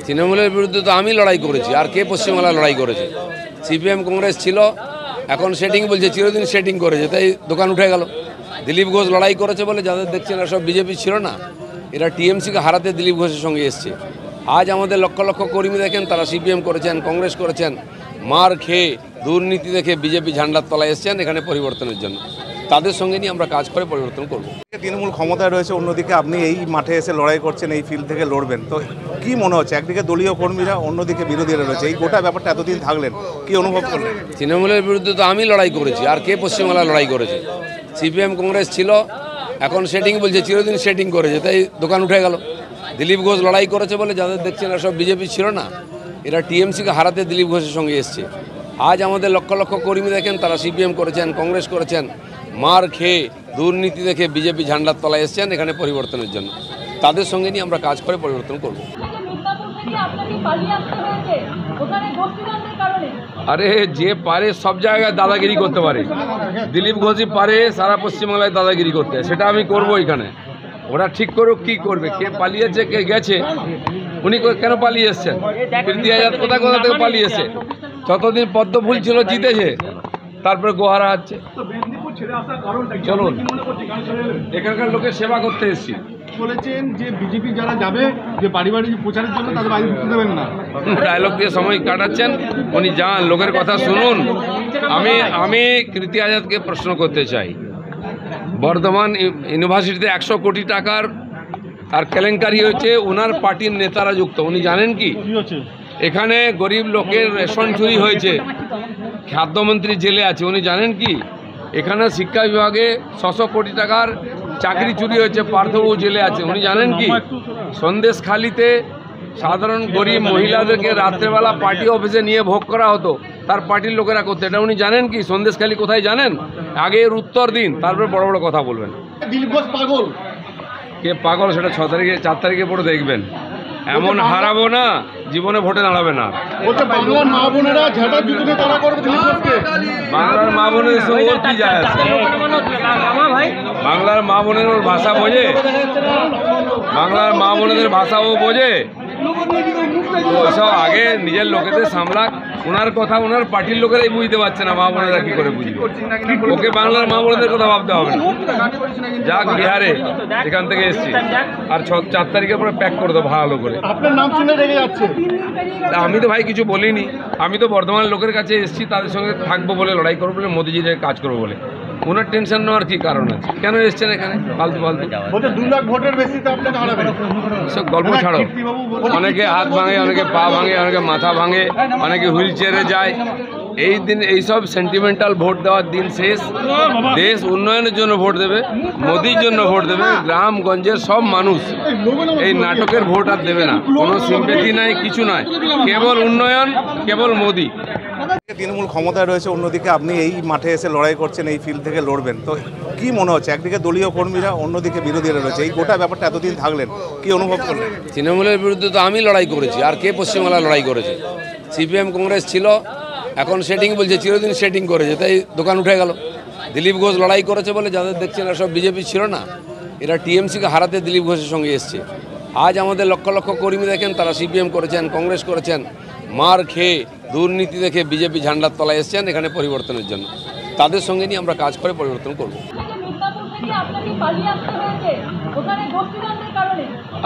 তৃণমূলের বিরুদ্ধে তো আমি লড়াই করেছি, আর কে পশ্চিমবাংলায় লড়াই করেছে? সিপিএম কংগ্রেস ছিল, এখন সেটিং বলছে, চিরদিন সেটিং করেছে, তাই দোকান উঠে গেল। দিলীপ ঘোষ লড়াই করেছে বলে যাদের দেখছেন সব বিজেপি ছিল না, এরা টিএমসিকে হারাতে দিলীপ ঘোষের সঙ্গে এসছে। আজ আমাদের লক্ষ লক্ষ কর্মী দেখেন, তারা সিপিএম করেছেন, কংগ্রেস করেছেন, মার খেয়ে দুর্নীতি দেখে বিজেপি ঝান্ডার তলায় এসছেন এখানে পরিবর্তনের জন্য। তাদের সঙ্গে নিয়ে আমরা কাজ করে পরিবর্তন করব। তৃণমূল ক্ষমতায় রয়েছে, অন্যদিকে আপনি এই মাঠে এসে লড়াই করছেন, এই ফিল্ড থেকে লড়বেন, তো কি মনে হচ্ছে? একদিকে দলীয় কর্মীরা, অন্যদিকে বিরোধীরা রয়েছে, এই গোটা ব্যাপারটা এতদিন থাকলেন, কি অনুভব করলেন? তৃণমূলের বিরুদ্ধে তো আমি লড়াই করেছি, আর কে পশ্চিমবাংলায় লড়াই করেছে? সিপিএম কংগ্রেস ছিল, এখন সেটিং বলছে, চিরদিন সেটিং করেছে, তাই দোকান উঠে গেল। দিলীপ ঘোষ লড়াই করেছে বলে যাদের দেখছেন সব বিজেপি ছিল না, এরা টিএমসিকে হারাতে দিলীপ ঘোষের সঙ্গে এসছে। আজ আমাদের লক্ষ লক্ষ কর্মী দেখেন, তারা সিপিএম করেছেন, কংগ্রেস করেছেন, মার খেয়ে দুর্নীতি দেখে বিজেপি ঝান্ডার তলায় এসছেন এখানে পরিবর্তনের জন্য। তাদের সঙ্গে নিয়ে আমরা কাজ করে পরিবর্তন করব। আরে যে পারে সব জায়গায় দাদাগিরি করতে পারে, দিলীপ ঘোষই পারে সারা পশ্চিমবাংলায় দাদাগিরি করতে, সেটা আমি করব এখানে। ওরা ঠিক করুক কি করবে, কে পালিয়েছে কে গেছে, উনি কেন পালিয়ে এসছেন? প্রীতি আজাদ কোথা কোথা থেকে পালিয়েছে? যতদিন পদ্ম ফুল ছিল জিতেছে, তারপরে গোহারা হচ্ছে। চলুন, এখানকার লোকের সেবা করতে এসেছি। বলেছেন যে বিজেপি যারা যাবে, যে বাড়ি বাড়ি প্রচারের জন্য তাদের বাড়ি ঢুকতে দেবেন না। ডায়লগ দিয়ে সময় কাটাচ্ছেন, উনি যান, লোকের কথা শুনুন। আমি প্রীতি আজাদকে প্রশ্ন করতে চাই, বর্ধমান ইউনিভার্সিটিতে 100 কোটি টাকার আর কেলেঙ্কারি হয়েছে, ওনার পার্টির নেতারা যুক্ত, উনি জানেন কি? এখানে গরিব লোকের রেশন চুরি হয়েছে, খাদ্যমন্ত্রী জেলে আছে, উনি জানেন কি? এখানে শিক্ষা বিভাগে 600 কোটি টাকার চাকরি চুরি হয়েছে, পার্থবাবু জেলে আছে, উনি জানেন কি? সন্দেশখালিতে সাধারণ গরিব মহিলাদেরকে রাত্রেবেলা পার্টি অফিসে নিয়ে ভোগ করা হতো, তার পার্টির লোকেরা করতো, এটা উনি জানেন কি? সন্দেশখালি কোথায় জানেন? আগে এর উত্তর দিন, তারপরে বড় বড় কথা বলবেন। দিলীপ ঘোষ পাগল। কে পাগল সেটা 4 তারিখে পরে দেখবেন। এমন হারাবো না, জীবনে ভোটে দাঁড়াবে না। বাংলার মা বোনেরা ঝাঁটার জুতোতে তারা করবে দিলীপ ঘোষকে। বাংলার মা বোনের সঙ্গে ওর কি যায় আছে? বাংলার মা বোনের ওর ভাষা বোঝে? বাংলার মা বোনেদের ভাষা ও বোঝে? ওসব আগে নিজের লোকেদের সামলাক, ওনার কথা ওনার পার্টির লোকেরাই বুঝতে পারছে না, মা বোনেরা কি করে বুঝবে? ওকে বাংলার মা বোনেদের কথা ভাবতে হবে না। যাক বিহারে, এখান থেকে এসছি, আর 4 তারিখের পরে প্যাক করে দেবো ভালো করে। আপনার নাম শুনে রেগে যাচ্ছে। আমি তো ভাই কিছু বলিনি, আমি তো বর্ধমান লোকের কাছে এসেছি, তাদের সঙ্গে থাকবো বলে, লড়াই করবো বলে, মোদিজির কাজ করবো বলে। ওনার টেনশন নেওয়ার কি কারণ আছে? কেন এসছেন এখানে ফালতু? 2 লাখ ভোটের বেশিতে আপনাকে হারাবেন। সব গল্প ছাড়ো। অনেকে হাত ভাঙে, অনেকে পা ভাঙে, অনেকে মাথা ভাঙে, অনেকে হুইল চেয়ারে যায়। এই দিন এইসব সেন্টিমেন্টাল ভোট দেওয়ার দিন শেষ। দেশ উন্নয়নের জন্য ভোট দেবে, মোদির জন্য ভোট দেবে। গ্রামগঞ্জের সব মানুষ এই নাটকের ভোট আর দেবে না। কোনো সিম্পেথি নাই, কিছু নয়, কেবল উন্নয়ন, কেবল মোদি। তৃণমূল ক্ষমতায় রয়েছে, অন্যদিকে আপনি এই মাঠে এসে লড়াই করছেন, এই ফিল্ড থেকে লড়বেন, তো কি মনে হচ্ছে? একদিকে দলীয় কর্মীরা, অন্যদিকে বিরোধীরা রয়েছে, এই গোটা ব্যাপারটা এতদিন থাকলেন, কি অনুভব করলেন? তৃণমূলের বিরুদ্ধে তো আমি লড়াই করেছি, আর কে পশ্চিমবাংলায় লড়াই করেছে? সিপিএম কংগ্রেস ছিল, এখন সেটিং বলছে, চিরদিন সেটিং করেছে, তাই দোকান উঠে গেল। দিলীপ ঘোষ লড়াই করেছে বলে যাদের দেখছেন সব বিজেপি ছিল না, এরা টিএমসিকে হারাতে দিলীপ ঘোষের সঙ্গে এসছে। আজ আমাদের লক্ষ লক্ষ কর্মী দেখেন, তারা সিপিএম করেছেন, কংগ্রেস করেছেন, মার খেয়ে দুর্নীতি দেখে বিজেপি ঝান্ডার তলায় এসছেন এখানে পরিবর্তনের জন্য। তাদের সঙ্গে নিয়ে আমরা কাজ করে পরিবর্তন করব।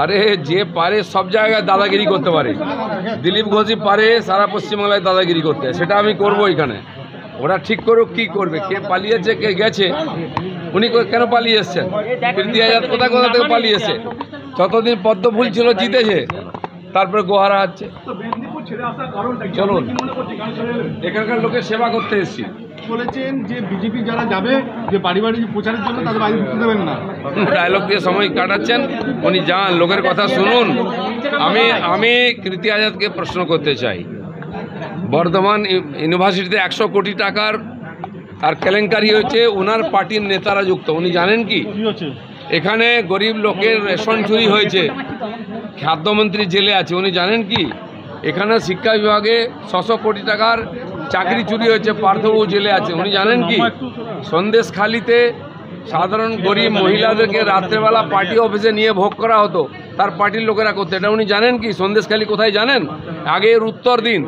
আরে যে পারে সব জায়গায় দাদাগিরি করতে পারে, দিলীপ ঘোষই পারে সারা পশ্চিমবাংলায় দাদাগিরি করতে, সেটা আমি করব এখানে। ওরা ঠিক করুক কি করবে, কে পালিয়েছে কে গেছে, উনি কেন পালিয়ে এসছেন? প্রীতি আজাদ কোথা কোথা থেকে পালিয়েছে? যতদিন পদ্ম ফুল ছিল জিতেছে, তারপরে গোহারা হচ্ছে। চলুন, এখানকার লোকের সেবা করতে এসেছি। বলেছেন যে বিজেপি যারা যাবে, যে বাড়ি বাড়ি প্রচারের জন্য তাদের বাড়ি ঢুকতে দেবেন না। ডায়লগ দিয়ে সময় কাটাচ্ছেন, উনি যান, লোকের কথা শুনুন। আমি প্রীতি আজাদকে প্রশ্ন করতে চাই, বর্ধমান ইউনিভার্সিটিতে 100 কোটি টাকার আর কেলেঙ্কারি হয়েছে, ওনার পার্টির নেতারা যুক্ত, উনি জানেন কি? এখানে গরিব লোকের রেশন চুরি হয়েছে, খাদ্যমন্ত্রী জেলে আছে, উনি জানেন কি? এখানে শিক্ষা বিভাগে 600 কোটি টাকার চাকরি চুরি হয়েছে, পার্থবাবু জেলে আছে, উনি জানেন কি? সন্দেশখালিতে সাধারণ গরিব মহিলাদেরকে রাত্রেবেলা পার্টি অফিসে নিয়ে ভোগ করা হতো, তার পার্টির লোকেরা করতো। এটা উনি জানেন কি? সন্দেশখালী কোথায় জানেন? আগে এর উত্তর দিন।